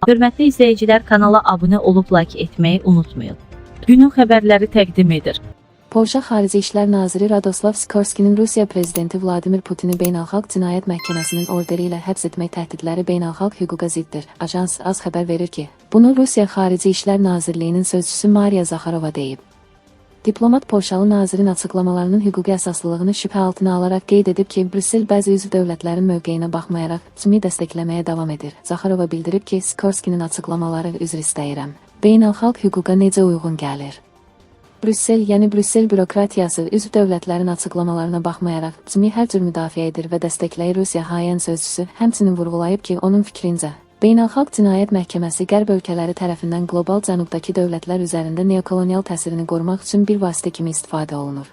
Hörmətli izləyicilər, kanala abunə olub like etməyi unutmayın. Günün xəbərləri təqdim edir. Polşa Xarici İşlər Naziri Radoslav Sikorskinin Rusiya Prezidenti Vladimir Putini Beynəlxalq Cinayət Məhkəməsinin orderi ilə həbs etmək təhdidləri beynəlxalq hüquqa ziddir. Ajans AS xəbər verir ki, bunu Rusiya Xarici İşlər Nazirliyinin sözçüsü Mariya Zaxarova deyib. Diplomat Polşalı nazirin açıqlamalarının hüquqi əsaslılığını şübhə altına alaraq qeyd edib ki, Brüssel bəzi üzv dövlətlərin mövqeyinə baxmayaraq Cimi dəstəkləməyə davam edir. Zaxarova bildirib ki, Sikorskinin açıqlamaları üzr istəyirəm. Beynəlxalq hüquqa necə uyğun gəlir? Brüssel, yəni Brüssel bürokratiyası üzv dövlətlərin açıqlamalarına baxmayaraq Cimi hər cür müdafiə edir və dəstəkləyir. Rusiya haiyən sözçüsü həmçinin vurğulayıb ki, onun fikrincə, Beynəlxalq Cinayət Məhkəməsi qərb ölkələri tərəfindən qlobal cənubdakı dövlətlər üzərində neokolonial təsirini qorumaq üçün bir vasitə kimi istifadə olunur.